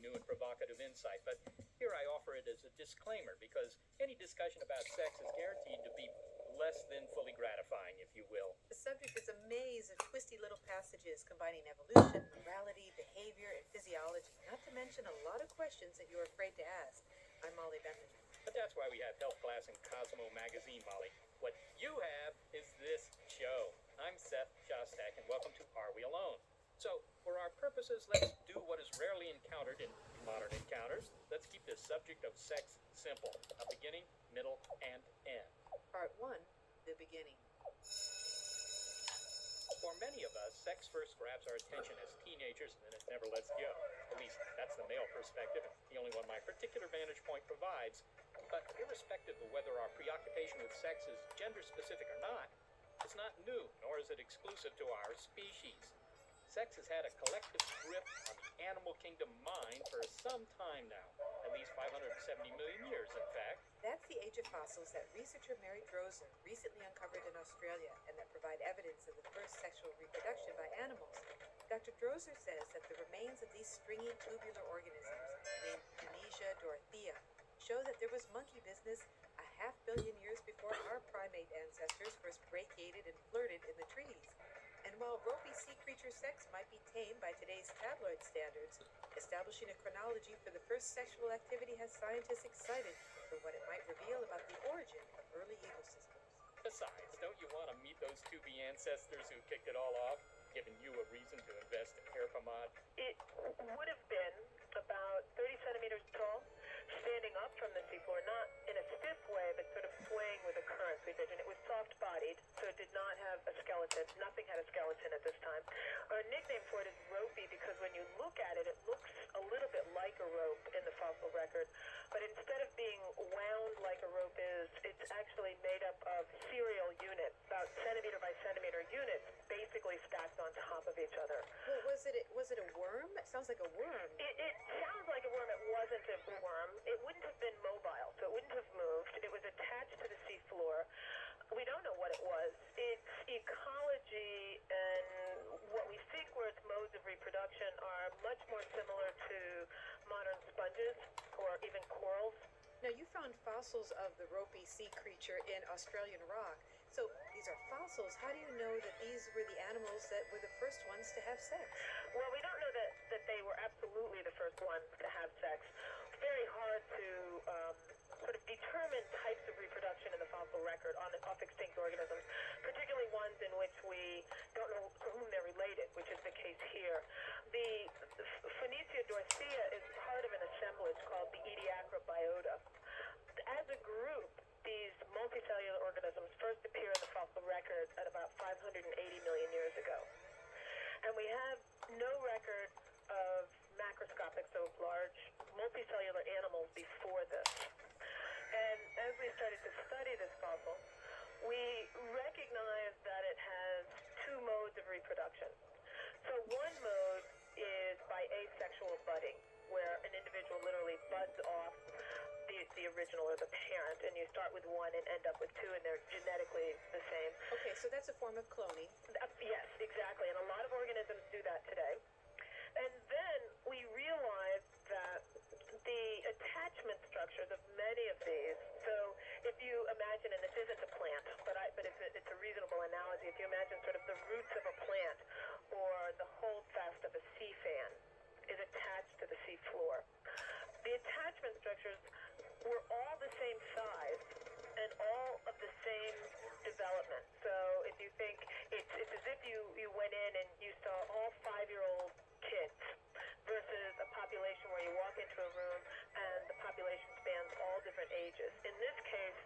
new and provocative insight, but here I offer it as a disclaimer because any discussion about sex is guaranteed to be less than fully gratifying, if you will. The subject is a maze of twisty little passages combining evolution, morality, behavior, and physiology, not to mention a lot of questions that you're afraid to ask. I'm Molly Bentley. But that's why we have Health Class and Cosmo magazine, Molly. What you have is this show. I'm Seth, Shostak, and welcome to Are We Alone? So, for our purposes, let's do what is rarely encountered in modern encounters. Let's keep this subject of sex simple. A beginning, middle, and end. Part 1, the beginning. For many of us, sex first grabs our attention as teenagers and then it never lets go. At least that's the male perspective, the only one my particular vantage point provides. But irrespective of whether our preoccupation with sex is gender specific or not, it's not new, nor is it exclusive to our species. Sex has had a collective grip on the animal kingdom mind for some time now, at least 570 million years, in fact. That's the age of fossils that researcher Mary Droser recently uncovered in Australia and that provide evidence of the first sexual reproduction by animals. Dr. Droser says that the remains of these stringy tubular organisms, named Funisia Dorothea, show that there was monkey business a 500 million years before our primate ancestors first brachiated and flirted in the trees. And while ropey sea creature sex might be tamed by today's tabloid standards, establishing a chronology for the first sexual activity has scientists excited for what it might reveal about the origin of early ecosystems. Besides, don't you want to meet those to-be ancestors who kicked it all off, giving you a reason to invest in hair pomade? It would have been about 30 centimeters tall, standing up from the seafloor, not in a stiff way, but sort of swaying with the current we envision. It was soft-bodied, so it did not have a skeleton. Nothing had a skeleton at this time. Our nickname for it is ropey because when you look at it, it looks a little bit like a rope in the fossil record, but instead of being wound like a rope is, it's actually made up of serial units, about centimeter by centimeter units, basically stacked on top of each other. Well, was it a worm? It sounds like a worm. It sounds like a worm. It wasn't a worm. It wouldn't have been mobile, so it wouldn't have moved. It was attached to the seafloor. We don't know what it was. Its ecology and what we think were its modes of reproduction are much more similar to modern sponges or even corals. Now, you found fossils of the ropey sea creature in Australian rock. So these are fossils. How do you know that these were the animals that were the first ones to have sex? Well, we don't know that they were absolutely the first ones to have sex. It's very hard to sort of determine types of reproduction in the fossil record off extinct organisms, particularly ones in which we don't know to whom they're related, which is the case here. The Funisia Dorothea is part of an assemblage called the Ediacara-biota. As a group, these multicellular organisms first appear in the fossil record at about 580 million years ago. And we have no record of macroscopic, so large, multicellular animals before this. And as we started to study this fossil, we recognized that it has two modes of reproduction. So one mode is by asexual budding, where an individual literally buds off the original or the parent, and you start with one and end up with two, and they're genetically the same. Okay, so that's a form of cloning. Yes, exactly, and a lot of organisms do that today. And then we realized that the attachment structures of many of these, so if you imagine, and this isn't a plant, but it's a reasonable analogy, if you imagine sort of the roots of a plant or the holdfast of a sea fan is attached to the sea floor. The attachment structures were all the same size and all of the same development. So if you think, it's as if you went in and you saw all 5-year-old kids versus a population where you walk into a room and the population spans all different ages. In this case,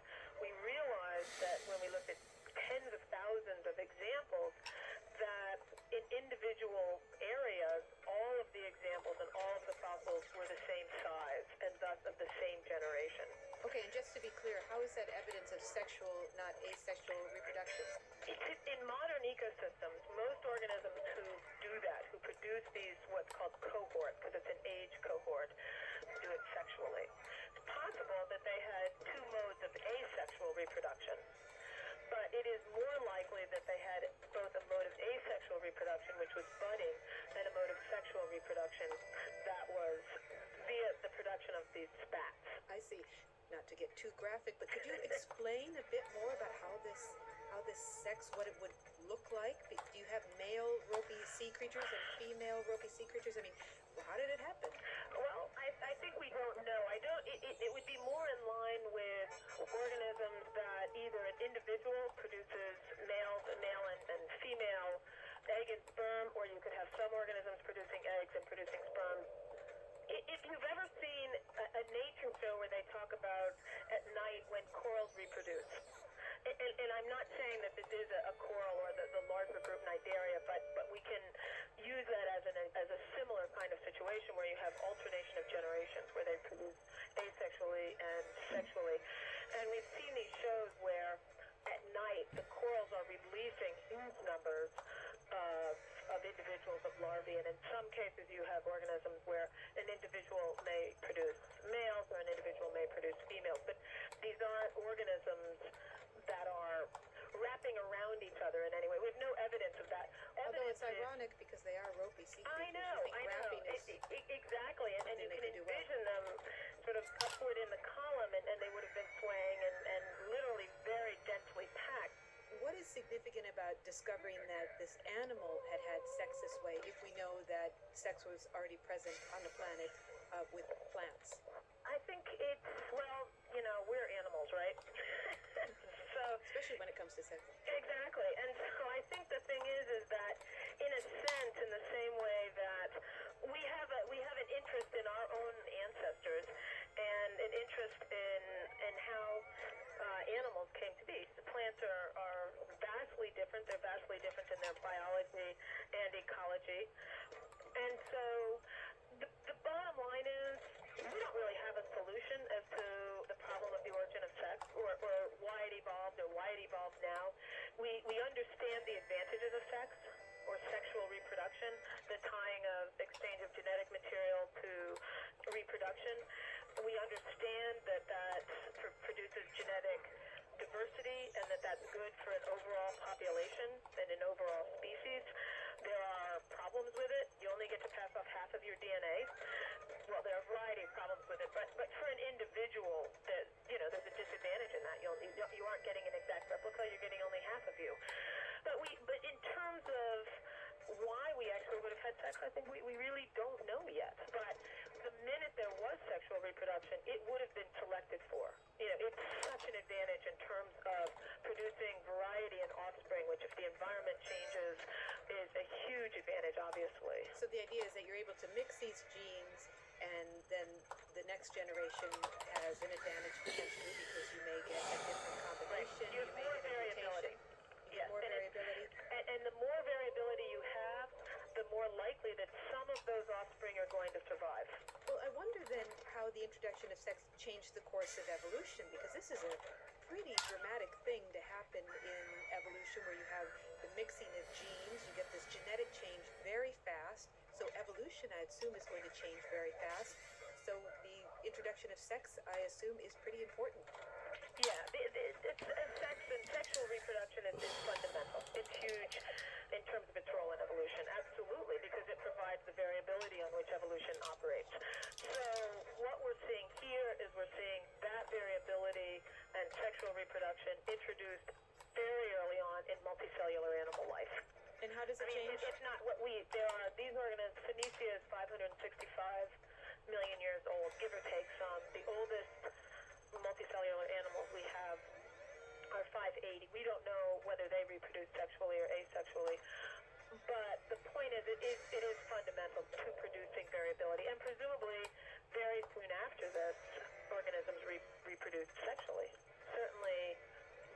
we realized that when we looked at tens of thousands of examples, that in individual areas, all of the examples and all of the fossils were the same size and thus of the same generation. Okay, and just to be clear, how is that evidence of sexual, not asexual reproduction? In modern ecosystems, most organisms who do that, who produce these what's called cohorts, because it's an age cohort, do it sexually. It's possible that they had two modes of asexual reproduction, but it is more likely that they had both a mode of asexual reproduction, which was budding, and a mode of sexual reproduction that was via the production of these spats. I see. Not to get too graphic, but could you explain a bit more about how this sex, what it would look like? Do you have male ropey sea creatures and female ropey sea creatures? I mean, how did it happen? Well, I think we don't know. I don't. It would be more in line with organisms that either an individual produces male and female egg and sperm, or you could have some organisms producing eggs and producing sperm. If you've ever seen a nature show where they talk about at night when corals reproduce, and I'm not saying that this is a coral or the larger group Nidaria, but we can use that as a similar kind of situation where you have alternation of generations where they produce asexually and sexually. And we've seen these shows where at night the corals are releasing huge numbers of individuals of larvae, and in some cases you have organisms where an individual may produce males or an individual may produce females, but these aren't organisms that are wrapping around each other in any way. We have no evidence of that. Although it's ironic because they are ropey sea creatures. I know. Wrapping is Exactly, and you they can could do well. envision them sort of upward in the column, and they would have been swaying and literally very densely packed. What is significant about discovering that this animal had sex this way if we know that sex was already present on the planet with plants? I think it's, well, we're animals, right? So Especially when it comes to sex. exactly, and so I think the thing is that in a sense, in the same way that we have an interest in our own ancestors and an interest in how animals came to be. The plants are vastly different. They're vastly different in their biology and ecology. And so the bottom line is we don't really have a solution as to the problem of the origin of sex or why it evolved or why it evolved now. We understand the advantages of sex or sexual reproduction, the tying of exchange of genetic material to reproduction. We understand that produces genetic diversity and that's good for an overall population and an overall species. There are problems with it. You only get to pass off half of your DNA. Well, there are a variety of problems with it, but for an individual, there's a disadvantage in that. You aren't getting an exact replica. You're getting only half of you. But in terms of why we actually would have had sex, I think we really don't know yet. But the minute there was sexual reproduction, it would have been selected for. It's such an advantage in terms of producing variety in offspring, which if the environment changes is a huge advantage, obviously. So the idea is that you're able to mix these genes, and then the next generation has an advantage potentially because you may get a different combination. Right. You have more variability. Yes, more variability. And the more variability you have, the more likely that some of those offspring are going to survive. Well, I wonder then how the introduction of sex changed the course of evolution, because this is a pretty dramatic thing to happen in evolution where you have the mixing of genes, you get this genetic change very fast. So evolution, I assume, is going to change very fast. So the introduction of sex, I assume, is pretty important. Yeah, sex and sexual reproduction is fundamental. It's huge in terms of its role in evolution, absolutely, because it provides the variability on which evolution operates. So what we're seeing here is we're seeing that variability and sexual reproduction introduced very early on in multicellular animal life. And how does it change? It's not what these organisms, Funisia is 565 million years old, give or take some. The oldest multicellular animals we have are 580. We don't know whether they reproduce sexually or asexually, but the point is it is fundamental to producing variability, and presumably very soon after this, organisms reproduce sexually. Certainly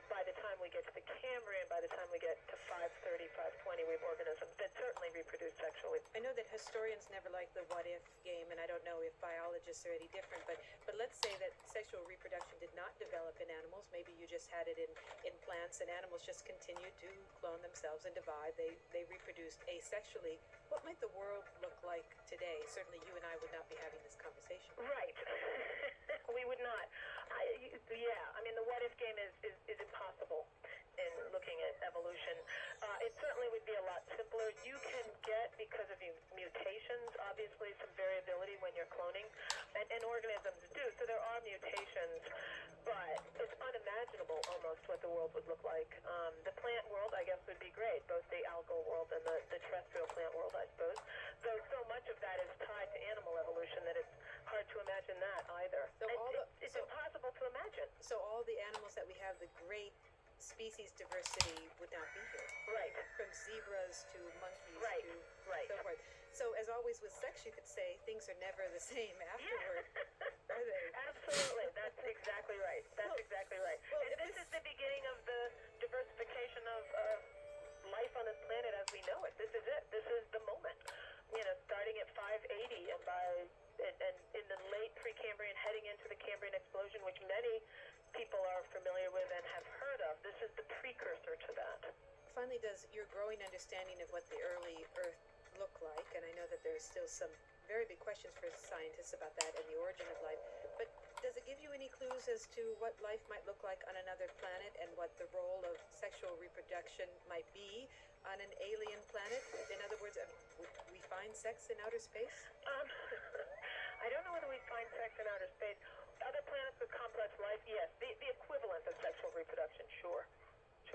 by the time we get to the Cambrian, by the time we get to 530, 520, we have organisms that certainly reproduce sexually. I know that historians never like the what-if game, and I don't know if biologists are any different, but let's say that sexual reproduction did not develop in animals. Maybe you just had it in plants, and animals just continued to clone themselves and divide. They reproduced asexually. What might the world look like today? Certainly you and I would not be having this conversation. Right. We would not. The what-if game is impossible in looking at evolution. It certainly would be a lot simpler. You can get, because of mutations, obviously some variability when you're cloning, like. The plant world, I guess, would be great, both the algal world and the terrestrial plant world, I suppose. Though so much of that is tied to animal evolution that it's hard to imagine that either. So It's impossible to imagine. So all the animals that we have, the great species diversity would not be here. Right. From zebras to monkeys Right. to Right. so forth. So as always with sex, you could say things are never the same afterward, are they? Absolutely. That's exactly right. That's exactly right. Well, And this is the beginning of the diversification of life on this planet as we know it. This is it. This is the moment. Starting at 580 and in the late Precambrian, heading into the Cambrian explosion, which many people are familiar with and have heard of. This is the precursor to that. Finally, does your growing understanding of what the early Earth looked like, and I know that there's still some very big questions for scientists about that and the origin of life, but does it give you any clues as to what life might look like on another planet and what the role of sexual reproduction might be on an alien planet? In other words, would we find sex in outer space? I don't know whether we find sex in outer space. Other planets with complex life, yes. The equivalent of sexual reproduction, sure.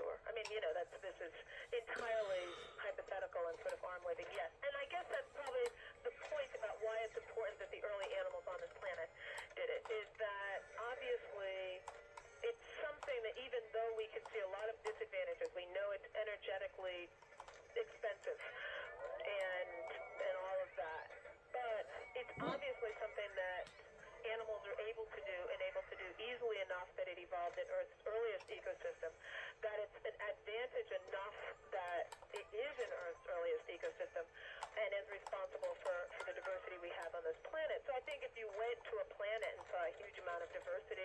I mean, this is entirely hypothetical and sort of arm-waving, yes. And I guess that's probably the point about why it's important that the early animals on this planet did it, is that obviously it's something that even though we can see a lot of disadvantages, we know it's energetically expensive and all of that, but it's obviously something that animals are able to do and able to do easily enough that it evolved in Earth's earliest ecosystem, that it's an advantage enough that it is in Earth's earliest ecosystem and is responsible for the diversity we have on this planet. So I think if you went to a planet and saw a huge amount of diversity,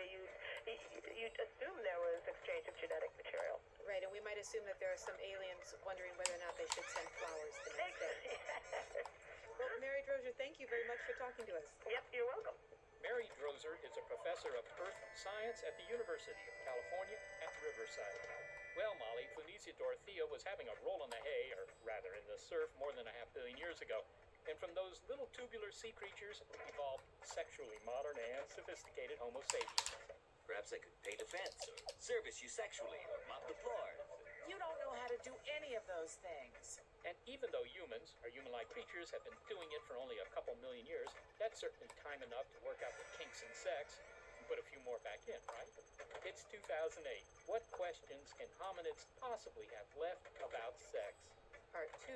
you'd assume there was exchange of genetic material. Right, and we might assume that there are some aliens wondering whether or not they should send flowers the next day. Well, Mary Droser, thank you very much for talking to us. Yep, you're welcome. Mary Droser is a professor of earth science at the University of California at Riverside. Well, Molly, Funisia Dorothea was having a roll in the hay, or rather in the surf, more than 500 million years ago. And from those little tubular sea creatures evolved sexually modern and sophisticated Homo sapiens. Perhaps I could paint a fence, or service you sexually, or mop the floor. You don't know how to do any of those things. And even though humans, or human-like creatures, have been doing it for only a couple million years, that's certainly time enough to work out the kinks in sex and put a few more back in, right? It's 2008. What questions can hominids possibly have left about sex? Part 2,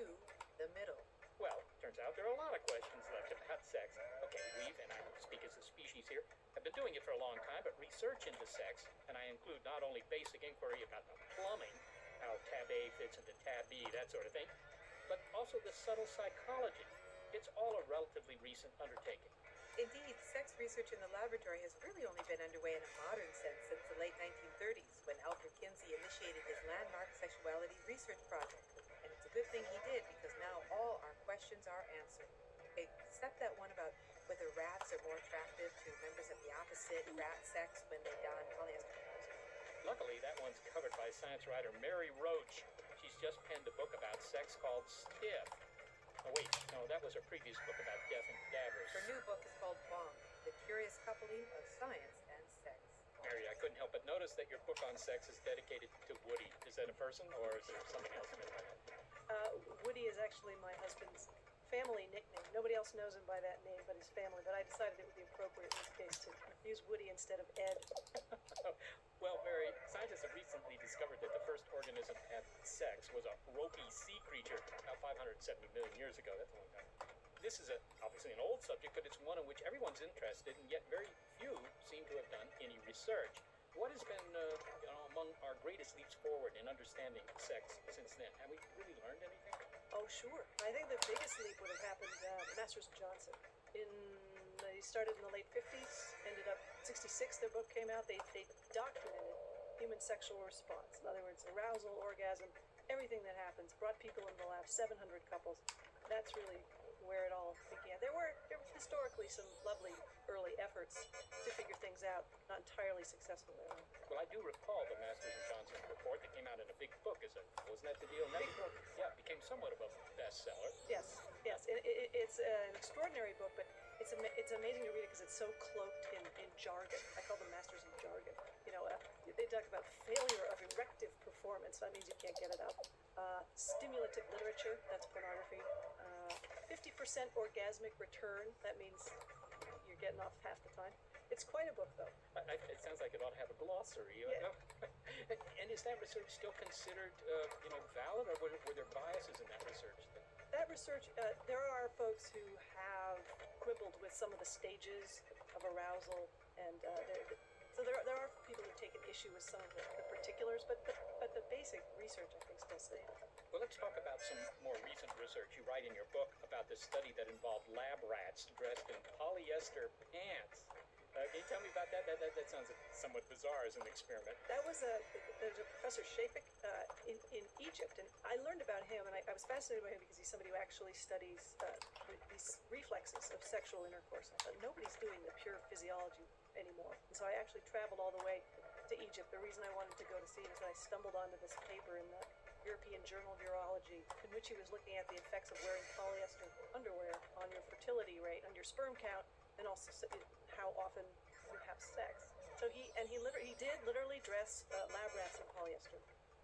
the middle. Well, turns out there are a lot of questions left about sex. Okay, we've, and I speak as a species here, have been doing it for a long time, but research into sex, and I include not only basic inquiry about the plumbing, how tab A fits into tab B, that sort of thing, but also the subtle psychology. It's all a relatively recent undertaking. Indeed, sex research in the laboratory has really only been underway in a modern sense since the late 1930s, when Alfred Kinsey initiated his landmark sexuality research project. And it's a good thing he did, because now all our questions are answered. Except that one about whether rats are more attractive to members of the opposite rat sex when they don polyester clothes. Luckily, that one's covered by science writer Mary Roach. She's just penned a book about sex called Stiff. Oh, wait, no, that was her previous book about deaf and dabbers. Her new book is called Bonk, The Curious Coupling of Science and Sex. Mary, I couldn't help but notice that your book on sex is dedicated to Woody. Is that a person, or is there something else? Woody is actually my husband's family nickname. Nobody else knows him by that name but his family, but I decided it would be appropriate in this case to use Woody instead of Ed. Well, Mary, scientists have recently discovered that the first organism to have sex was a ropey sea creature about 570 million years ago. That's a long time. This is obviously an old subject, but it's one in which everyone's interested, and yet very few seem to have done any research. What has been among our greatest leaps forward in understanding sex since then? Have we really learned anything? Oh, sure. I think the biggest leap would have happened Masters and Johnson. They started in the late 50s, ended up 66, their book came out. They documented human sexual response. In other words, arousal, orgasm, everything that happens, brought people in the lab, 700 couples. That's really where it all began. There were historically some lovely early efforts to figure things out, not entirely successful at all. Well, I do recall the Masters and Johnson report that came out in a big book. Wasn't that the deal? Big book. Yeah, it became somewhat of a bestseller. Yes. It's an extraordinary book, but it's amazing to read it because it's so cloaked in jargon. I call them masters in jargon. They talk about failure of erective performance. That means you can't get it up. Stimulative literature, that's pornography. 50% orgasmic return, that means you're getting off half the time. It's quite a book, though. It sounds like it ought to have a glossary. Yeah. And is that research still considered, valid, or were there biases in that research? That research, there are folks who have quibbled with some of the stages of arousal, and so there are people who've taken issue with some of the particulars, but the basic research, I think, still stands. Well, let's talk about some more recent research. You write in your book about this study that involved lab rats dressed in polyester pants. Can you tell me about that? That sounds somewhat bizarre as an experiment. There's a Professor Shostak in Egypt, and I learned about him, and I was fascinated by him because he's somebody who actually studies these reflexes of sexual intercourse. I thought, nobody's doing the pure physiology anymore, and so I actually traveled all the way to Egypt. The reason I wanted to go to see him is that I stumbled onto this paper in the European Journal of Urology, in which he was looking at the effects of wearing polyester underwear on your fertility rate, on your sperm count, and also how often you have sex. So he did literally dress lab rats in polyester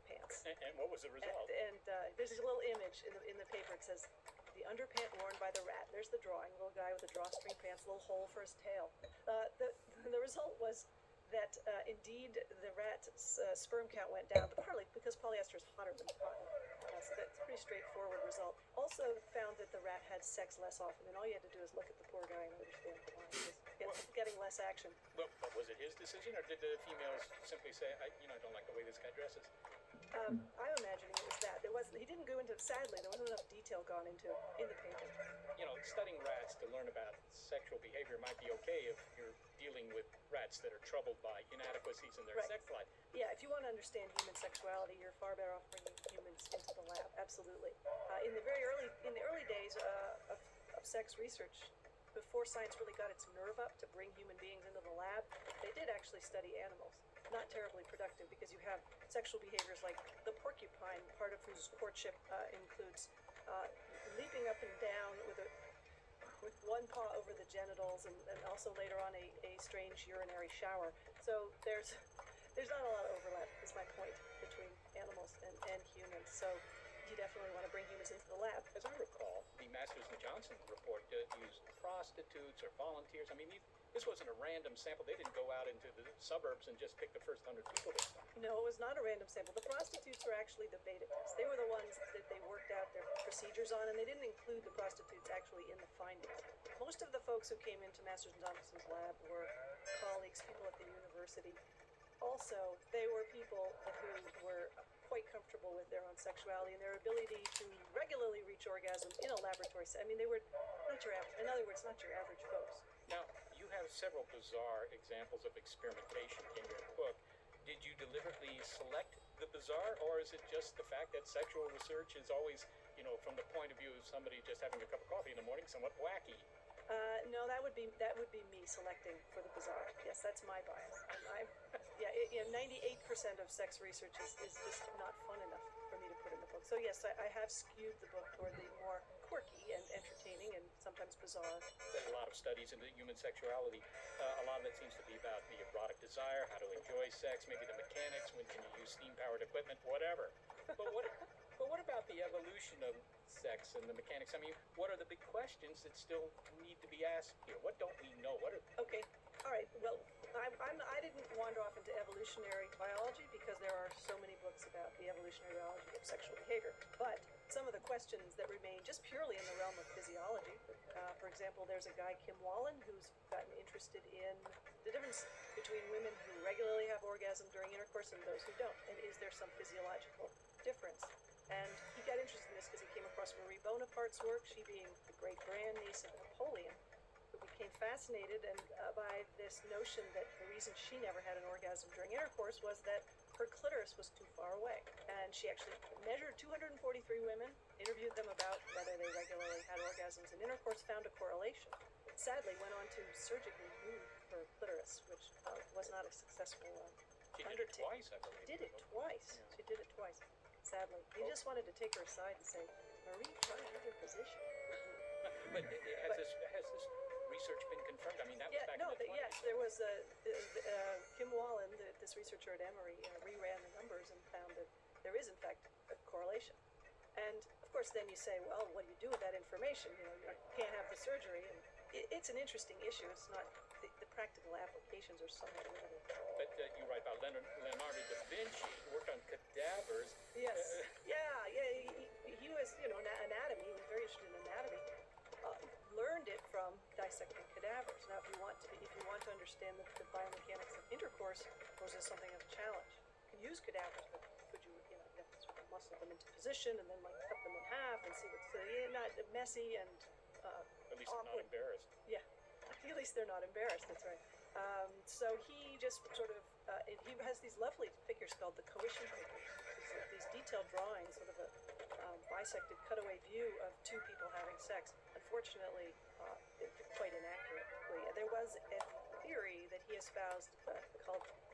pants. And what was the result? And there's a little image in the paper. It says the underpant worn by the rat. There's the drawing, little guy with the drawstring pants, little hole for his tail. The result was that indeed the rat's sperm count went down, but partly because polyester is hotter than cotton. So that's a pretty straightforward result. Also found that the rat had sex less often, and all you had to do is look at the poor guy and understand why he was getting less action. Well, but was it his decision, or did the females simply say, I don't like the way this guy dresses? I'm imagining it was that. He didn't go into, sadly, there wasn't enough detail gone into in the paper. Studying rats to learn about sexual behavior might be okay if you're dealing with rats that are troubled by inadequacies in their Right. sex life. Yeah, if you want to understand human sexuality, you're far better off bringing humans into the lab. Absolutely. In the early days of sex research, before science really got its nerve up to bring human beings into the lab, they did actually study animals. Not terribly productive, because you have sexual behaviors like the porcupine, part of whose courtship includes leaping up and down with one paw over the genitals, and also later on a strange urinary shower. So there's not a lot of overlap, is my point, between animals and humans. So you definitely want to bring humans into the lab. As I recall, the Masters and Johnson report used prostitutes or volunteers. This wasn't a random sample. They didn't go out into the suburbs and just pick the first 100 people they found. No, it was not a random sample. The prostitutes were actually the beta test. They were the ones that they worked out their procedures on, and they didn't include the prostitutes actually in the findings. Most of the folks who came into Masters and Johnson's lab were colleagues, people at the university. Also, they were people who were quite comfortable with their own sexuality and their ability to regularly reach orgasm in a laboratory setting. They were not your average, in other words, not your average folks. Now, you have several bizarre examples of experimentation in your book. Did you deliberately select the bizarre, or is it just the fact that sexual research is always, from the point of view of somebody just having a cup of coffee in the morning, somewhat wacky? No, that would be me selecting for the bizarre. Yes, that's my bias. 98% of sex research is just not fun enough for me to put in the book. So yes, I have skewed the book toward the more quirky and entertaining and sometimes bizarre. There's a lot of studies into human sexuality. A lot of it seems to be about the erotic desire, how to enjoy sex, maybe the mechanics, when can you use steam-powered equipment, whatever. But what about the evolution of sex and the mechanics? What are the big questions that still need to be asked here? What don't we know? Okay, all right. Well, I didn't wander off into evolutionary biology because there are so many books about the evolutionary biology of sexual behavior. But some of the questions that remain just purely in the realm of physiology. For example, there's a guy, Kim Wallen, who's gotten interested in the difference between women who regularly have orgasm during intercourse and those who don't. And is there some physiological difference? And he got interested in this because he came across Marie Bonaparte's work, she being the great-grandniece of Napoleon, who became fascinated by this notion that the reason she never had an orgasm during intercourse was that her clitoris was too far away. And she actually measured 243 women, interviewed them about whether they regularly had orgasms in intercourse, found a correlation. Sadly, went on to surgically move her clitoris, which was not a successful She did it twice, I believe. Did it twice. Yeah. She did it twice, sadly. He just wanted to take her aside and say, Marie, try another position. But has this research been confirmed? That was back in the 20s. Yes, there was Kim Wallen, this researcher at Emory reran the numbers and found that there is, in fact, a correlation. And of course, then you say, well, what do you do with that information? You can't have the surgery. And it's an interesting issue. It's not the practical applications are somewhat limited. But you write about Leonardo da Vinci worked on cadavers. Yes. He was, anatomy. He was very interested in anatomy. Learned it from dissecting cadavers. Now, if you want to understand the biomechanics of intercourse, poses something of a challenge. You can use cadavers, but could you have to sort of muscle them into position and then cut them in half and see what's not messy and At least awkward. not embarrassed. Yeah, at least they're not embarrassed. That's right. So he just sort of he has these lovely figures called the coition figures. These detailed drawings, sort of a bisected cutaway view of two people having sex. Unfortunately, quite inaccurately. There was a theory that he espoused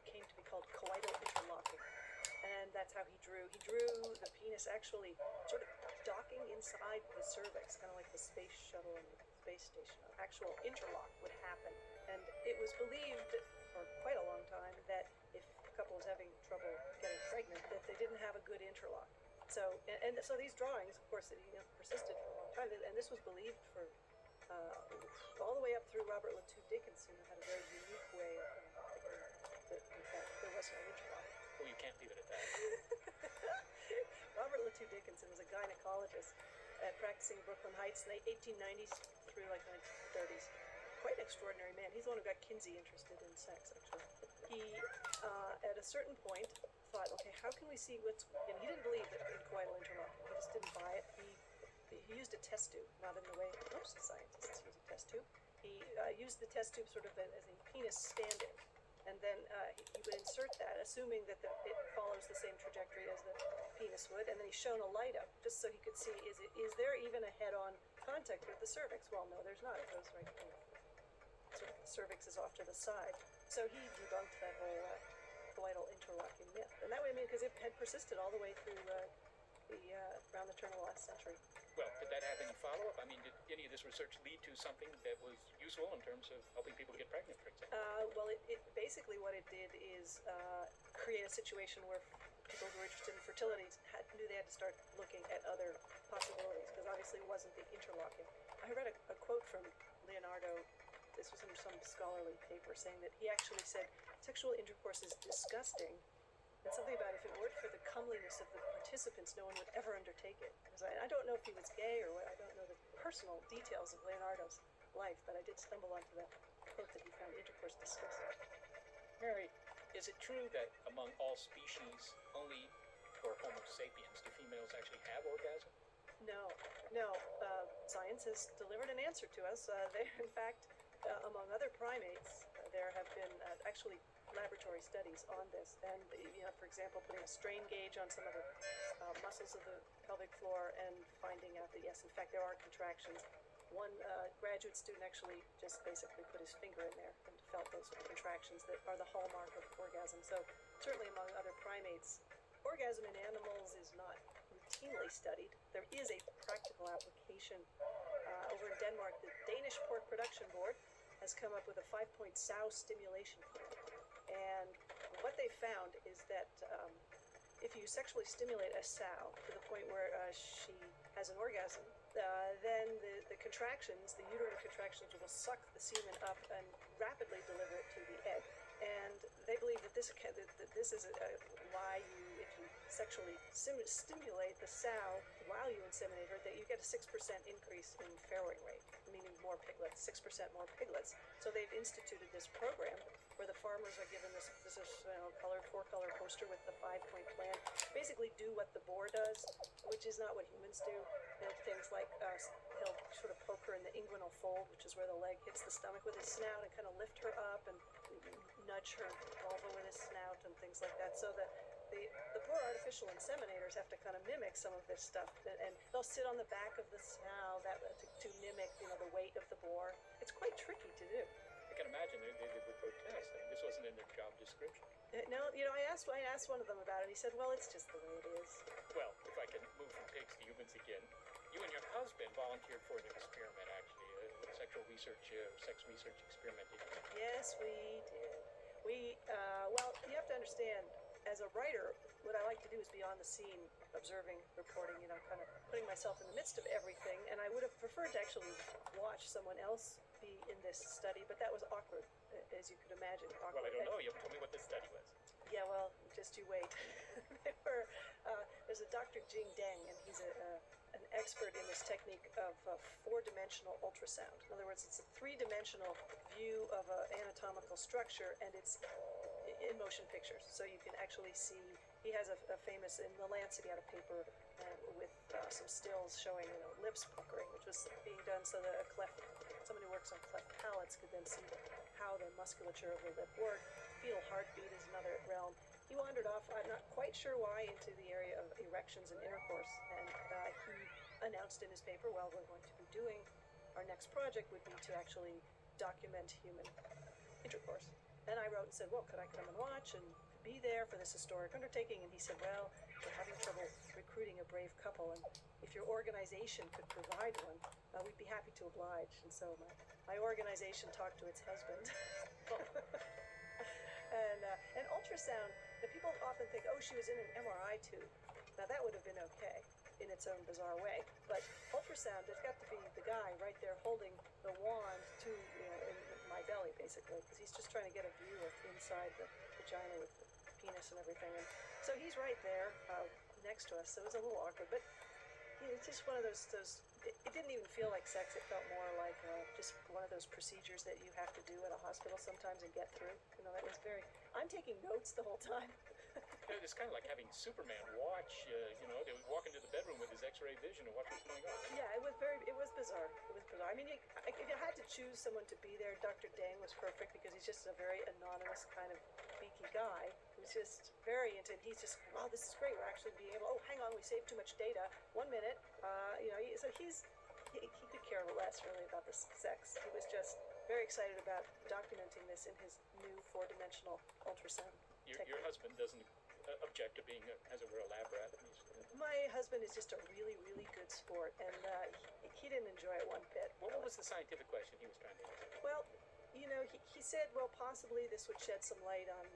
came to be called coital interlocking. And that's how he drew. He drew the penis actually sort of docking inside the cervix, kind of like the space shuttle and the space station. Actual interlock would happen. And it was believed for quite a long time that if a couple was having trouble getting pregnant, that they didn't have a good interlock. So, and so these drawings, of course, persisted for a long time. And this was believed for all the way up through Robert Le Tout Dickinson, who had a very unique way of thinking that, in fact, there was no interlock. Well, you can't leave it at that. Robert Le Tout Dickinson was a gynecologist practicing in Brooklyn Heights in the 1890s through like 1930s. Quite an extraordinary man. He's the one who got Kinsey interested in sex, actually. He, at a certain point, thought, okay, how can we see what's... he didn't believe in coital interlocking. He just didn't buy it. He used a test tube, not in the way most scientists use a test tube. He used the test tube sort of as a penis stand-in. And then he would insert that, assuming that it follows the same trajectory as the penis would. And then he shone a light up just so he could see, is there even a head-on contact with the cervix? Well, no, there's not. It goes right through. Sort of the cervix is off to the side. So he debunked that whole coital interlocking myth. And that way, because it had persisted all the way through around the turn of the last century. Well, did that have any follow-up? I mean, did any of this research lead to something that was useful in terms of helping people get pregnant, for example? Well, it basically what it did is create a situation where people who were interested in fertility knew they had to start looking at other possibilities, because obviously it wasn't the interlocking. I read a quote from Leonardo. This was in some scholarly paper saying that he actually said sexual intercourse is disgusting. And something about if it weren't for the comeliness of the participants, no one would ever undertake it. Because I don't know if he was gay or what. I don't know the personal details of Leonardo's life, but I did stumble onto that quote that he found intercourse disgusting. Mary, is it true that among all species, only for Homo sapiens do females actually have orgasm? No. Science has delivered an answer to us. In fact, among other primates, there have been actually laboratory studies on this, and for example, putting a strain gauge on some of the muscles of the pelvic floor and finding out that yes, in fact, there are contractions. One graduate student actually just basically put his finger in there and felt those contractions that are the hallmark of orgasm. So certainly among other primates, orgasm in animals is not routinely studied. There is a practical application over in Denmark. The Danish Pork Production Board has come up with a 5-point sow stimulation plan. And what they found is that if you sexually stimulate a sow to the point where she has an orgasm, then the contractions, the uterine contractions, will suck the semen up and rapidly deliver it to the egg. And they believe that this is why if you sexually stimulate the sow while you inseminate her, that you get a 6% increase in farrowing rate, meaning more piglets, 6% more piglets. So they've instituted this program where the farmers are given this four-color poster with the 5-point plan. Basically do what the boar does, which is not what humans do. Things like he'll sort of poke her in the inguinal fold, which is where the leg hits the stomach with his snout, and kind of lift her up and nudge her vulva with his snout and things like that. So the poor artificial inseminators have to kind of mimic some of this stuff, and they'll sit on the back of the sow to mimic the weight of the boar. It's quite tricky to do. I can imagine they would protest. I mean, this wasn't in their job description. No, I asked one of them about it. He said, well, it's just the way it is. Well, if I can move from pigs to humans again, you and your husband volunteered for an experiment, actually, a sex research experiment. Yes, we did. Well, you have to understand, writer, what I like to do is be on the scene, observing, reporting, kind of putting myself in the midst of everything. And I would have preferred to actually watch someone else be in this study, but that was awkward, as you could imagine. Awkward. Well, I don't know. You haven't told me what this study was. Yeah, well, just you wait. There's a Dr. Jing Deng, and he's an expert in this technique of four-dimensional ultrasound. In other words, it's a three-dimensional view of an anatomical structure, and it's in motion pictures. So you can actually see, he has a famous, in the Lancet, he had a paper with some stills showing lips puckering, which was being done so that somebody who works on cleft palates could then see how the musculature of the lip worked. Fetal heartbeat is another realm. He wandered off, I'm not quite sure why, into the area of erections and intercourse, and he announced in his paper, well, we're going to be doing, our next project would be to actually document human intercourse. And I wrote and said, well, could I come and watch and be there for this historic undertaking? And he said, well, we're having trouble recruiting a brave couple, and if your organization could provide one, we'd be happy to oblige. And so my organization talked to its husband. And ultrasound, the people often think, oh, she was in an MRI tube. Now that would have been okay in its own bizarre way, but ultrasound, there's got to be the guy right there holding the wand to in my belly, basically, because he's just trying to get a view of inside the vagina with the penis and everything. And so he's right there next to us, so it was a little awkward, but it's just one of those it didn't even feel like sex. It felt more like just one of those procedures that you have to do at a hospital sometimes and get through. That was I'm taking notes the whole time. It's kind of like having Superman watch, they would walk into the bedroom with his X-ray vision and watch what's going on. Yeah, it was bizarre. It was bizarre. I mean, if you had to choose someone to be there, Dr. Deng was perfect because he's just a very anonymous kind of beaky guy who's just very into it. He's just, wow, this is great. We're actually being able, hang on, we saved too much data. 1 minute. So he could care less really about the sex. He was just very excited about documenting this in his new four-dimensional ultrasound. Your husband doesn't object to being, as it were, a lab rat. My husband is just a really, really good sport, and he didn't enjoy it one bit. Well, what was the scientific question he was trying to answer? Well, he said, well, possibly this would shed some light on,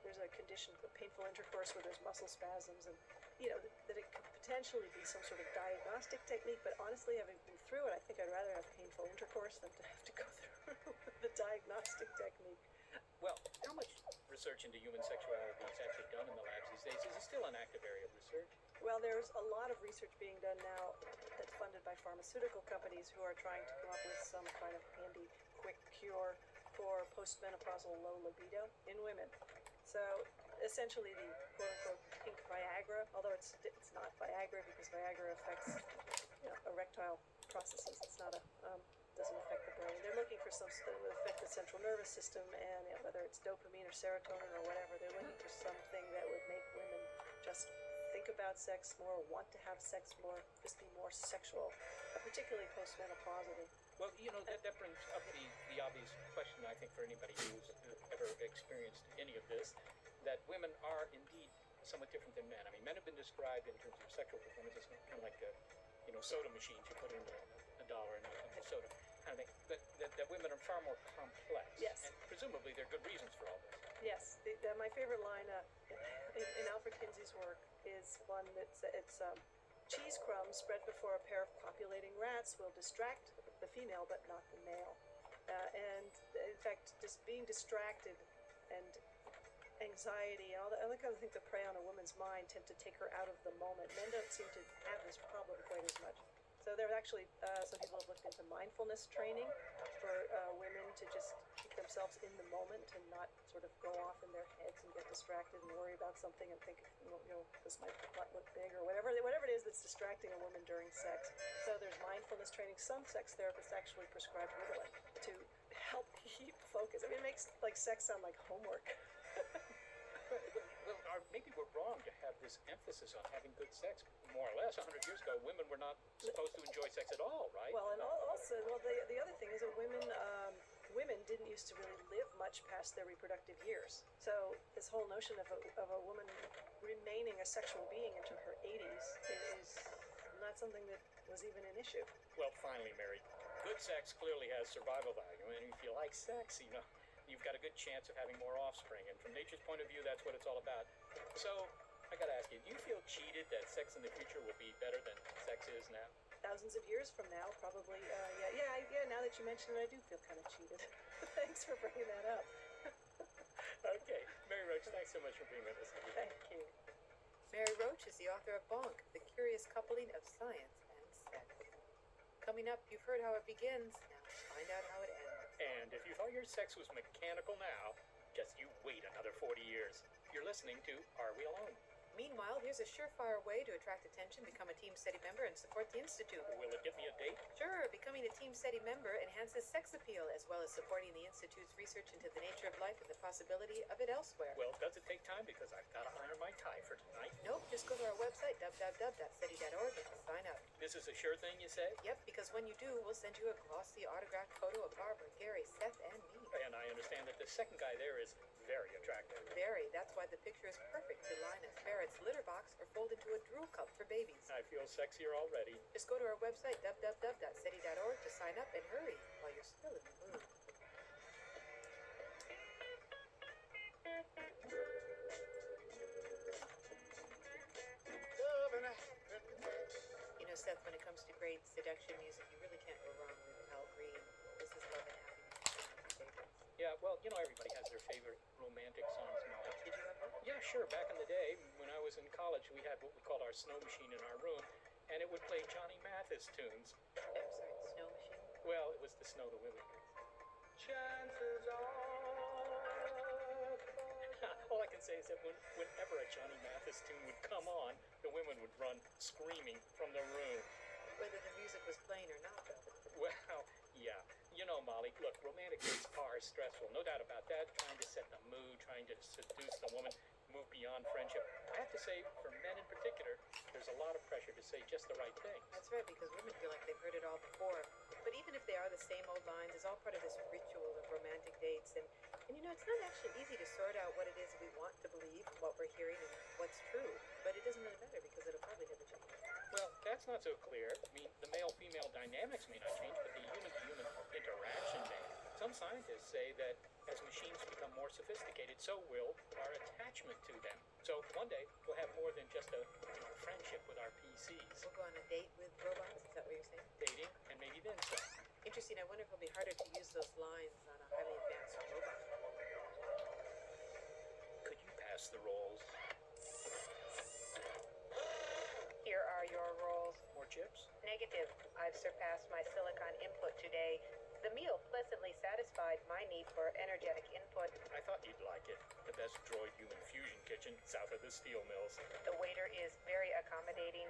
there's a condition of painful intercourse where there's muscle spasms, and, that it could potentially be some sort of diagnostic technique, but honestly, having been through it, I think I'd rather have painful intercourse than to have to go through the diagnostic technique. Well, how much research into human sexuality is actually done in the labs these days? Is it still an active area of research? Well, there's a lot of research being done now that's funded by pharmaceutical companies who are trying to come up with some kind of handy, quick cure for post-menopausal low libido in women. So essentially the quote-unquote pink Viagra, although it's not Viagra because Viagra affects erectile processes. It's not doesn't affect the brain. They're looking for something that would affect the central nervous system, and whether it's dopamine or serotonin or whatever, they're looking for something that would make women just think about sex more, want to have sex more, just be more sexual, particularly post-menopausally. Well, that brings up the obvious question, I think, for anybody who's ever experienced any of this, that women are indeed somewhat different than men. I mean, men have been described in terms of sexual performance as kind of like, soda machines. You put in a dollar in a soda kind of thing. But that women are far more complex. Yes. And presumably there are good reasons for all this. Yes. My favorite line in Alfred Kinsey's work is one that's cheese crumbs spread before a pair of copulating rats will distract the female but not the male. And in fact, just being distracted and anxiety and all the other kind of things that prey on a woman's mind tend to take her out of the moment. Men don't seem to have this problem quite as much. So there are actually some people have looked into mindfulness training for women to just keep themselves in the moment and not sort of go off in their heads and get distracted and worry about something and think, this might butt look big or whatever it is that's distracting a woman during sex. So there's mindfulness training. Some sex therapists actually prescribe Ritalin to help keep focus. I mean, it makes sex sound like homework. Well, maybe we're wrong to have this emphasis on having good sex. More or less, 100 years ago, women were not supposed to enjoy sex at all, right? Well, and also, the other thing is that women didn't used to really live much past their reproductive years. So this whole notion of a woman remaining a sexual being into her 80s is not something that was even an issue. Well, finally, Mary, good sex clearly has survival value, and if you like sex, you've got a good chance of having more offspring. And from nature's point of view, that's what it's all about. So, I gotta ask you, do you feel cheated that sex in the future will be better than sex is now? Thousands of years from now, probably. Yeah. Now that you mention it, I do feel kind of cheated. Thanks for bringing that up. Okay, Mary Roach, thanks so much for being with us. Thank you. Mary Roach is the author of Bonk, The Curious Coupling of Science and Sex. Coming up, you've heard how it begins. Now let's find out how it ends. And if you thought your sex was mechanical now, just you wait another 40 years. You're listening to Are We Alone? Meanwhile, here's a surefire way to attract attention, become a Team SETI member, and support the Institute. Will it get me a date? Sure, becoming a Team SETI member enhances sex appeal, as well as supporting the Institute's research into the nature of life and the possibility of it elsewhere. Well, does it take time? Because I've got to iron my tie for tonight. Nope, just go to our website, www.seti.org, and sign up. This is a sure thing, you say? Yep, because when you do, we'll send you a glossy autographed photo of Barbara, Gary, Seth, and me. And I understand that the second guy there is very attractive. Very, that's why the picture is perfect to line a ferret's litter box or fold into a drool cup for babies. I feel sexier already. Just go to our website, www.seti.org, to sign up, and hurry while you're still in the mood. You know, Seth, when it comes to great seduction music, you really can't go wrong with Al Green. This is Love and Happiness. One of my favorites. Yeah, well, everybody has their favorite romantic songs, Molly. Did you have one? Yeah, sure. Back in the day, when I was in college, we had what we called our snow machine in our room, and it would play Johnny Mathis tunes. I'm sorry, Snow Machine? Well, it was the snow the women. Chances are. All I can say is that whenever a Johnny Mathis tune would come on, the women would run screaming from the room. Whether the music was playing or not, though. Well, yeah. Molly, look, romantic dates are stressful. No doubt about that. Trying to set the mood, trying to seduce the woman, move beyond friendship. I have to say, for men in particular, there's a lot of pressure to say just the right things. That's right, because women feel like they've heard it all before. But even if they are the same old lines, it's all part of this ritual of romantic dates. And it's not actually easy to sort out what it is we want to believe, what we're hearing, and what's true. But it doesn't really matter because it'll probably never change. Well, that's not so clear. I mean, the male-female dynamics may not change, but the human-to-human interaction may. Some scientists say that as machines become more sophisticated, so will our attachment to them. So one day, we'll have more than just a friendship with our PCs. We'll go on a date with robots, is that what you're saying? Dating, and maybe then some. Interesting, I wonder if it'll be harder to use those lines on a highly advanced robot. Could you pass the rolls? Here are your rolls. More chips? Negative. I've surpassed my silicon input today. The meal pleasantly satisfied my need for energetic input. I thought you'd like it. The best droid human fusion kitchen south of the steel mills. The waiter is very accommodating.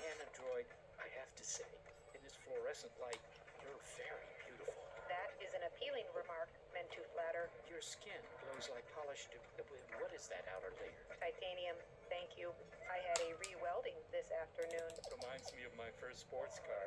Android, I have to say, in this fluorescent light, you're very beautiful. That is an appealing remark meant to flatter. Your skin glows like polished. What is that outer layer? Titanium. Thank you. I had a re-welding this afternoon. Reminds me of my first sports car.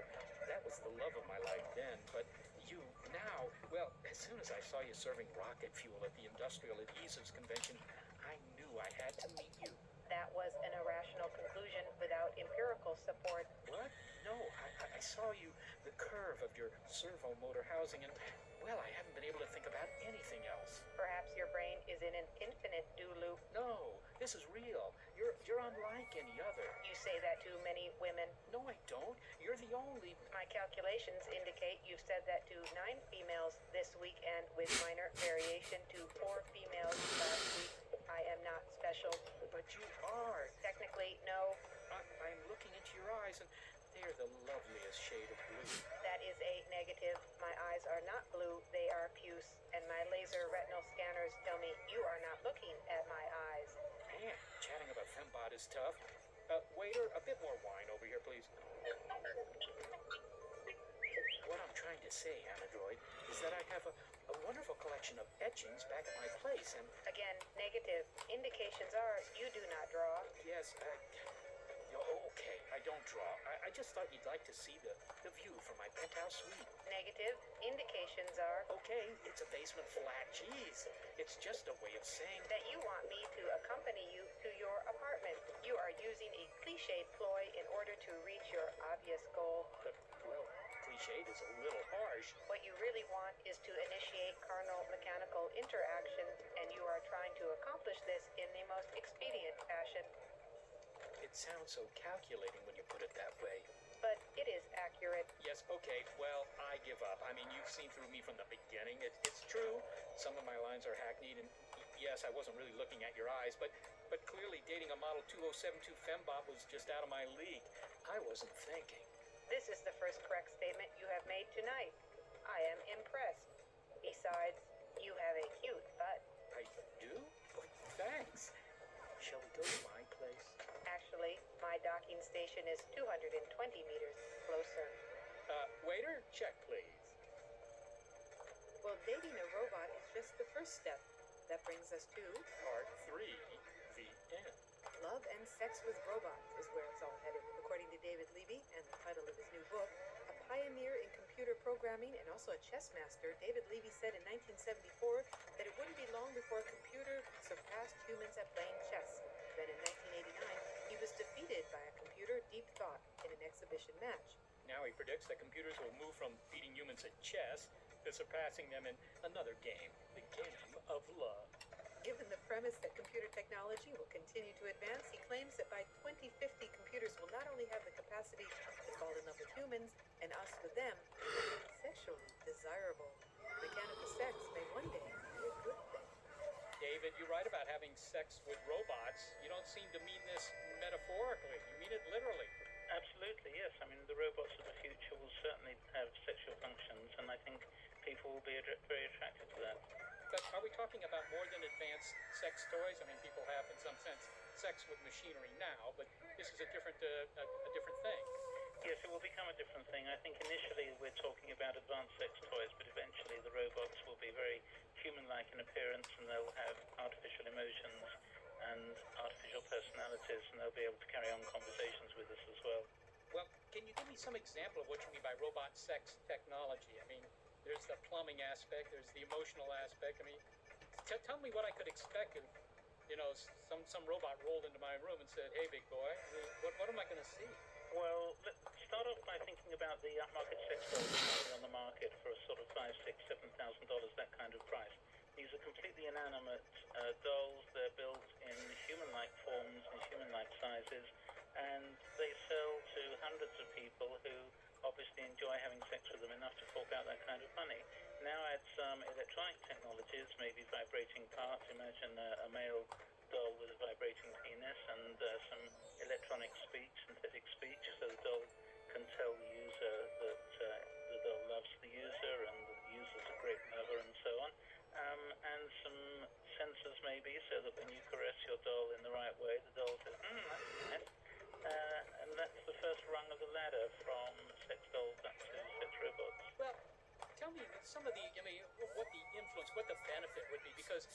That was the love of my life then, but you now, well, as soon as I saw you serving rocket fuel at the Industrial Adhesives Convention, I knew I had to meet you. That was an irrational conclusion without empirical support. What? No, I saw you, the curve of your servo motor housing, and, well, I haven't been able to think about anything else. Perhaps your brain is in an infinite do loop. No, this is real. You're unlike any other. You say that to many women. No, I don't. You're the only. My calculations indicate you've said that to 9 females this week and with minor variation to 4 females last week. I am not special. But you are. Technically, no. I'm looking into your eyes, and they're the loveliest shade of blue. That is a negative. My eyes are not blue, they are puce, and my laser retinal scanners tell me you are not looking at my eyes. Man, chatting about fembot is tough. Waiter, a bit more wine over here, please. What I'm trying to say, Anadroid, is that I have a wonderful collection of etchings back at my place, and... Again, negative. Indications are you do not draw. Yes, okay, I don't draw. I just thought you'd like to see the view from my penthouse suite. Negative. Indications are Okay, it's a basement flat. Jeez, it's just a way of saying... that you want me to accompany you to your apartment. You are using a cliched ploy in order to reach your obvious goal. But, well, initiate is a little harsh. What you really want is to initiate carnal mechanical interaction, and you are trying to accomplish this in the most expedient fashion. It sounds so calculating when you put it that way. But it is accurate. Yes, okay, well, I give up. I mean, you've seen through me from the beginning. It's true. Some of my lines are hackneyed, and yes, I wasn't really looking at your eyes, but clearly dating a Model 2072 Fembot was just out of my league. I wasn't thinking. This is the first correct statement you have made tonight. I am impressed. Besides, you have a cute butt. I do? Oh, thanks. Shall we go to my place? Actually, my docking station is 220 meters closer. Waiter, check, please. Well, dating a robot is just the first step. That brings us to Part 3, the end. Love and Sex with Robots is where it's all headed, according to David Levy and the title of his new book. A pioneer in computer programming and also a chess master, David Levy said in 1974 that it wouldn't be long before a computer surpassed humans at playing chess. Then in 1989, he was defeated by a computer, Deep Thought, in an exhibition match. Now he predicts that computers will move from beating humans at chess to surpassing them in another game, the game of love. Given the premise that computer technology will continue to advance, he claims that by 2050, computers will not only have the capacity to fall in love with humans and us with them, but sexually desirable. Mechanical sex may one day be a good thing. David, you write about having sex with robots. You don't seem to mean this metaphorically. You mean it literally. Absolutely, yes. I mean, the robots of the future will certainly have sexual functions, and I think people will be very attracted to that. But are we talking about more than advanced sex toys? I mean, people have, in some sense, sex with machinery now, but this is a different thing. Yes, it will become a different thing. I think initially we're talking about advanced sex toys, but eventually the robots will be very human-like in appearance, and they'll have artificial emotions and artificial personalities, and they'll be able to carry on conversations with us as well. Well, can you give me some example of what you mean by robot sex technology? I mean, there's the plumbing aspect, there's the emotional aspect. I mean, tell me what I could expect if, some robot rolled into my room and said, "Hey, big boy," I mean, what am I going to see? Well, let's start off by thinking about the upmarket sex dolls currently on the market for a sort of $5,000, $6,000, $7,000, that kind of price. These are completely inanimate dolls. They're built in human-like forms and human-like sizes, and they sell to hundreds of people who obviously enjoy having sex with them enough to fork out that kind of money. Now add some electronic technologies, maybe vibrating parts. Imagine a male doll with a vibrating penis and some electronic speech, synthetic speech, so the doll can tell the user that the doll loves the user and the user's a great lover and so on. And some sensors maybe, so that when you caress your doll in the right way, the doll says, that's nice. And that's the first rung of the ladder from sex dolls up to sex robots. Well, tell me some of what the influence, what the benefit would be, because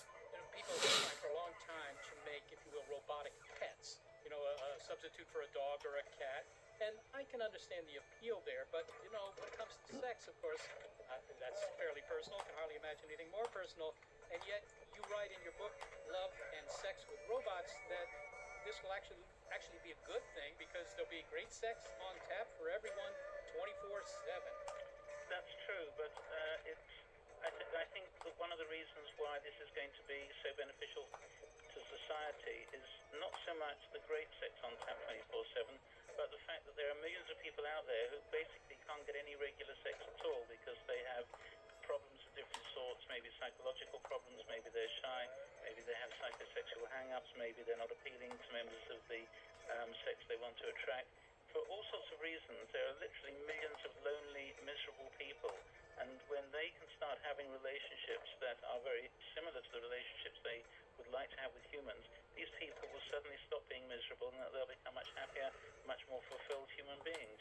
people have been trying for a long time to make, if you will, robotic pets, a substitute for a dog or a cat. And I can understand the appeal there, but, when it comes to sex, of course, that's fairly personal. Can hardly imagine anything more personal. And yet, you write in your book, Love and Sex with Robots, that this will actually be a good thing because there'll be great sex on tap for everyone 24/7. That's true, but I think that one of the reasons why this is going to be so beneficial to society is not so much the great sex on tap 24/7, but the fact that there are millions of people out there who basically can't get any regular sex at all because they have problems of different sorts, maybe psychological problems, maybe they're shy, maybe they have psychosexual hang-ups, maybe they're not appealing to members of the sex they want to attract. For all sorts of reasons, there are literally millions of lonely, miserable people, and when they can start having relationships that are very similar to the relationships they would like to have with humans, these people will suddenly stop being miserable and they'll become much happier, much more fulfilled human beings.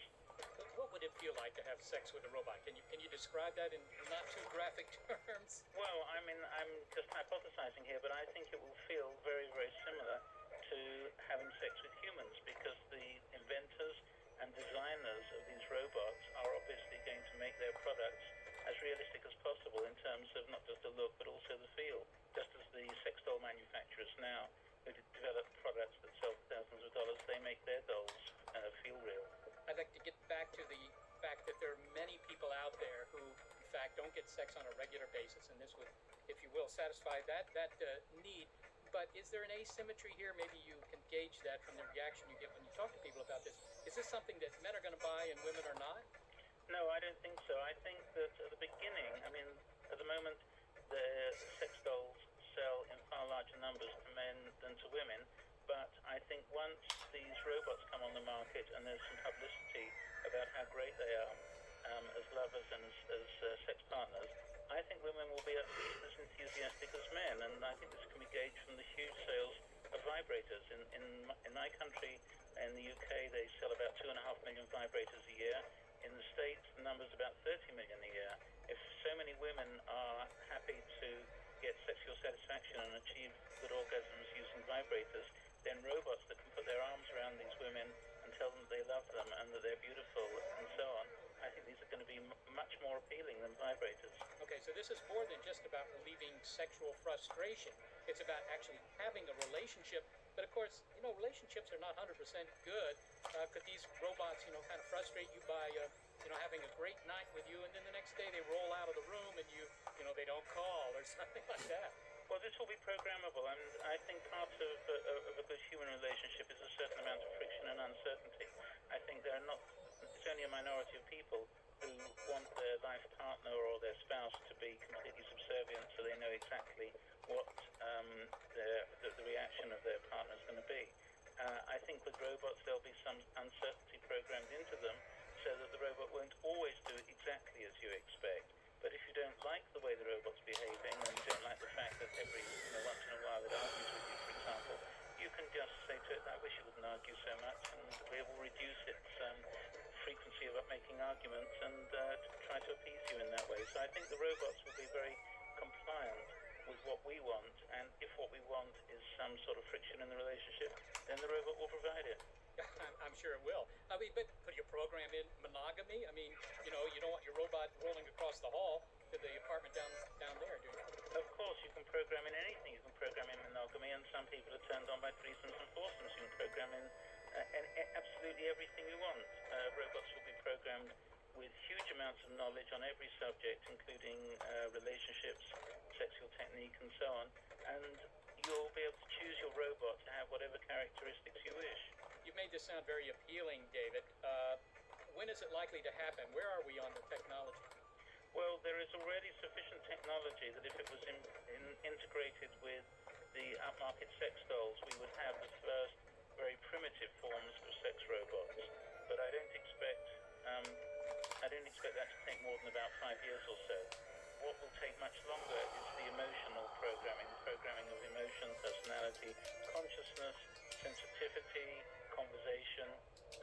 What would it feel like to have sex with a robot? Can you describe that in not too graphic terms? Well, I mean, I'm just hypothesizing here, but I think it will feel very, very similar to having sex with humans, because the inventors and designers of these robots are obviously going to make their products as realistic as possible in terms of not just the look but also the feel, just as the sex doll manufacturers now who develop products that sell for thousands of dollars, they make their dolls feel real. I'd like to get back to the fact that there are many people satisfy that need. But is there an asymmetry here? Maybe you can gauge that from the reaction you get when you talk to people about this. Is this something that men are going to buy and women are not? No, I don't think so. I think that at the beginning, I mean, at the moment, the sex dolls sell in far larger numbers to men than to women. But I think once these robots come on the market and there's some publicity about how great they are as lovers and as sex partners, I think women will be at least as enthusiastic as men. And I think this can be gauged from the huge sales of vibrators. In my country, in the UK, they sell about 2.5 million vibrators a year. In the States, the number's about 30 million a year. If so many women are happy to get sexual satisfaction and achieve good orgasms using vibrators, then robots that can put their arms around these women and tell them they love them and that they're beautiful and so on, I think these are going to be much more appealing than vibrators. Okay, so this is more than just about relieving sexual frustration. It's about actually having a relationship. But of course, relationships are not 100% good. Could these robots, kind of frustrate you by, having a great night with you, and then the next day they roll out of the room and they don't call or something like that? Well, this will be programmable, and I think part of a good human relationship is a certain amount of friction and uncertainty. I think it's only a minority of people who want their life partner or their spouse to be completely subservient so they know exactly what the reaction of their partner is going to be. I think with robots there'll be some uncertainty programmed into them so that the robot won't always do exactly as you expect. But if you don't like the way the robot's behaving, and you don't like the fact that every once in a while it argues with you, for example, you can just say to it, I wish it wouldn't argue so much, and we will reduce its frequency of making arguments and try to appease you in that way. So I think the robots will be very compliant with what we want, and if what we want is some sort of friction in the relationship, then the robot will provide it. I'm sure it will. I mean, but could you program in monogamy? I mean, you don't want your robot rolling across the hall to the apartment down there, do you? Of course, you can program in anything. You can program in monogamy, and some people are turned on by threesomes and foursomes. You can program in absolutely everything you want. Robots will be programmed with huge amounts of knowledge on every subject, including relationships, sexual technique, and so on. And you'll be able to choose your robot to have whatever characteristics you wish. You've made this sound very appealing, David. When is it likely to happen? Where are we on the technology? Well, there is already sufficient technology that if it was integrated with the upmarket sex dolls, we would have the first very primitive forms of sex robots. But I don't expect that to take more than about 5 years or so. What will take much longer is the emotional programming of emotion, personality, consciousness, sensitivity, conversation.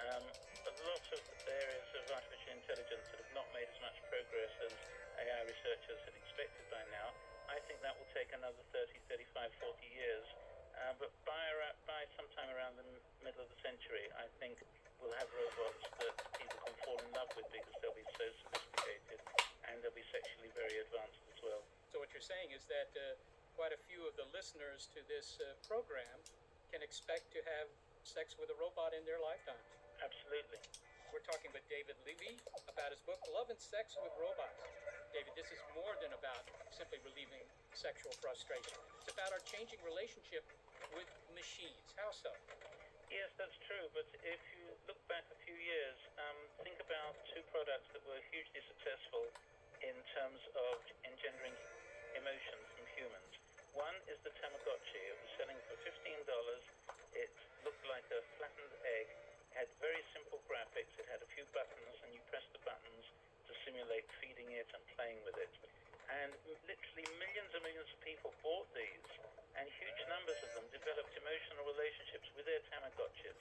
A lot of areas of artificial intelligence that have not made as much progress as AI researchers had expected by now. I think that will take another 30, 35, 40 years. But by sometime around the middle of the century, I think we'll have robots that people can fall in love with because they'll be so sophisticated and they'll be sexually very advanced as well. So what you're saying is that quite a few of the listeners to this program can expect to have sex with a robot in their lifetimes. Absolutely. We're talking with David Levy about his book, Love and Sex with Robots. David, this is more than about simply relieving sexual frustration. It's about our changing relationship with machines. How so? Yes, that's true. But if you look back a few years, think about two products that were hugely successful in terms of engendering emotion from humans. One is the Tamagotchi. It was selling for $15. It looked like a flattened egg, had very simple graphics. It had a few buttons, and you pressed the buttons to simulate feeding it and playing with it. And literally millions and millions of people bought these, and huge numbers of them developed emotional relationships with their Tamagotchis.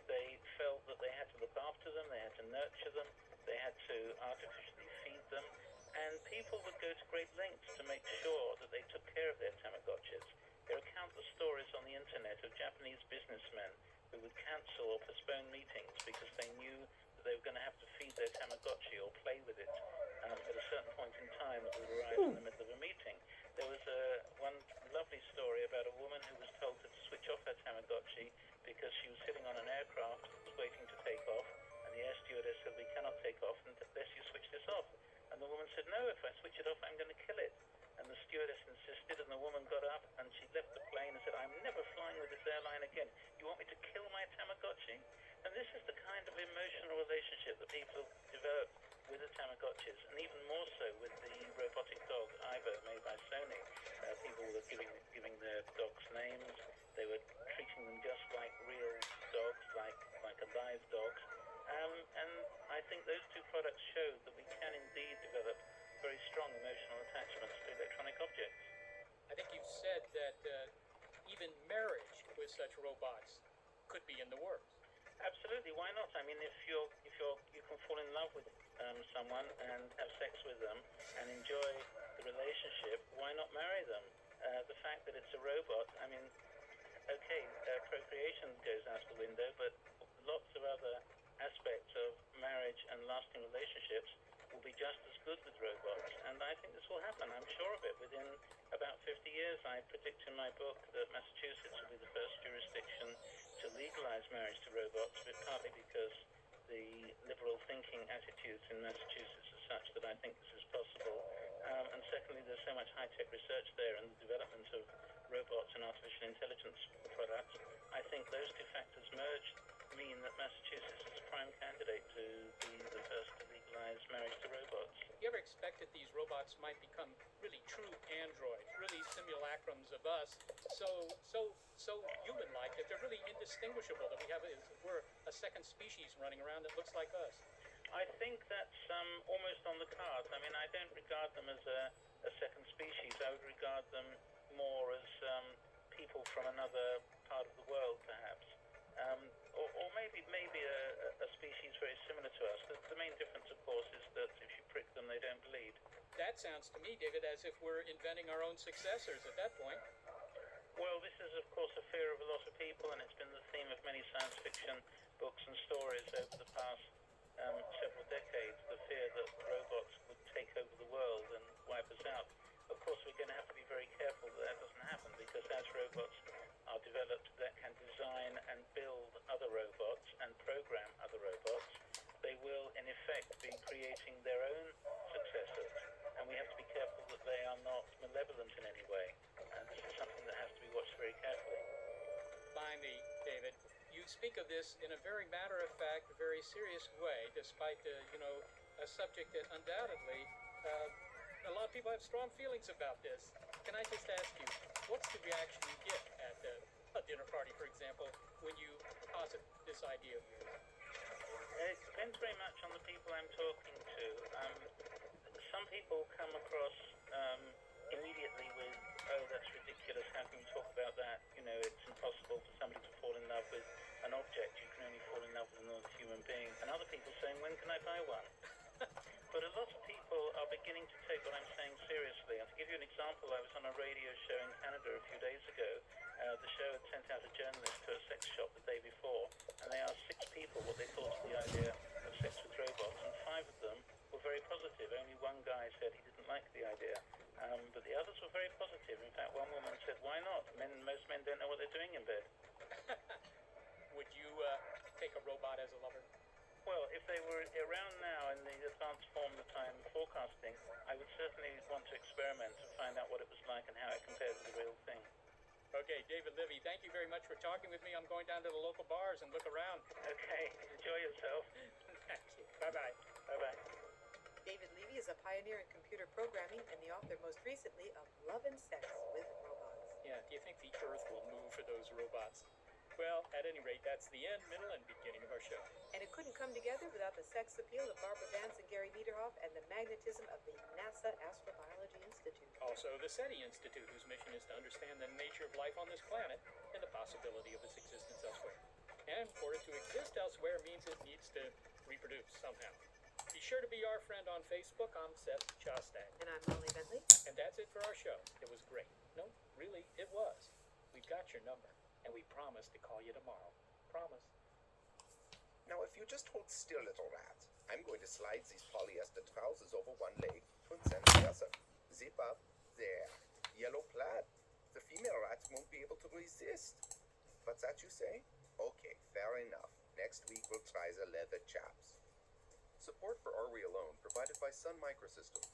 They felt that they had to look after them, they had to nurture them, they had to artificially feed them, and people would go to great lengths to make sure that they took care of their Tamagotchis. There are countless stories on the internet of Japanese businessmen who would cancel or postpone meetings because they knew that they were going to have to feed their Tamagotchi or play with it at a certain point in time that would arrive in the middle of a meeting. There was one lovely story about a woman who was told to switch off her Tamagotchi because she was sitting on an aircraft that was waiting to take off, and the air stewardess said, "We cannot take off unless you switch this off." And the woman said, "No, if I switch it off, I'm going to kill it." And the stewardess insisted, and the relationship that people develop with the Tamagotchis, and even more so with the robotic dog Ivo made by Sony. People were giving their dogs names. They were treating them just like real dogs, like a live dog. And I think those two products showed that we can indeed develop very strong emotional attachments to electronic objects. I think you've said that even marriage with such robots could be in the works. Absolutely, why not? I mean, if you can fall in love with someone and have sex with them and enjoy the relationship, why not marry them? The fact that it's a robot, I mean, okay, procreation goes out the window, but lots of other aspects of marriage and lasting relationships will be just as good with robots, and I think this will happen. I'm sure of it. Within about 50 years, I predict in my book that Massachusetts will be the first jurisdiction to legalize marriage to robots, but partly because the liberal thinking attitudes in Massachusetts are such that I think this is possible. And secondly, there's so much high-tech research there and the development of robots and artificial intelligence products. I think those two factors merged mean that Massachusetts is a prime candidate to be the first to legalize marriage to robots. You ever expect that these robots might become really true androids, really simulacrums of us, so human-like that they're really indistinguishable, that we're a second species running around that looks like us? I think that's almost on the cards. I mean, I don't regard them as a second species. I would regard them more as people from another part of the world, perhaps. Or maybe a species very similar to us. The main difference, of course, is that if you prick them, they don't bleed. That sounds to me, David, as if we're inventing our own successors at that point. Well, this is, of course, a fear of a lot of people, and it's been the theme of many science fiction books and stories over the past several decades, the fear that robots would take over the world and wipe us out. Of course, we're going to have to be very careful that doesn't happen, because as robots are developed that can design and build other robots and program other robots, they will, in effect, be creating their own successors. And we have to be careful that they are not malevolent in any way. And this is something that has to be watched very carefully. Finally, David, you speak of this in a very matter-of-fact, very serious way, despite, a subject that undoubtedly a lot of people have strong feelings about this. Can I just ask you, what's the reaction you get at a dinner party, for example, when you posit this idea of yours? It depends very much on the people I'm talking to. Some people come across immediately with, oh, that's ridiculous, how can you talk about that? It's impossible for somebody to fall in love with an object, you can only fall in love with another human being. And other people saying, when can I buy one? But a lot of people are beginning to take what I'm saying seriously. And to give you an example, I was on a radio show in Canada a few days ago. The show had sent out a journalist to a sex shop the day before, and they asked 6 people what they thought of the idea of sex with robots, and 5 of them were very positive. Only one guy said he didn't like the idea, but the others were very positive. In fact, one woman said, why not? Most men don't know what they're doing in bed. Would you take a robot as a lover? Well, if they were around now in the advanced form that I'm forecasting, I would certainly want to experiment to find out what it was like and how it compared to the real thing. Okay, David Livy, thank you very much for talking with me. I'm going down to the local bars and look around. Okay, enjoy yourself. Thank you. Bye-bye. Bye-bye. David Levy is a pioneer in computer programming and the author most recently of Love and Sex with Robots. Yeah, do you think the Earth will move for those robots? Well, at any rate, that's the end, middle, and beginning of our show. And it couldn't come together without the sex appeal of Barbara Vance and Gary Niederhoff and the magnetism of the NASA Astrobiology Institute. Also, the SETI Institute, whose mission is to understand the nature of life on this planet and the possibility of its existence elsewhere. And for it to exist elsewhere means it needs to reproduce somehow. Be sure to be our friend on Facebook. I'm Seth Shostak. And I'm Molly Bentley. And that's it for our show. It was great. No, really, it was. We've got your number. And we promise to call you tomorrow. Promise. Now, if you just hold still, little rat, I'm going to slide these polyester trousers over one leg and send the other. Zip up. There. Yellow plaid. The female rats won't be able to resist. What's that you say? Okay, fair enough. Next week we'll try the leather chaps. Support for Are We Alone provided by Sun Microsystems.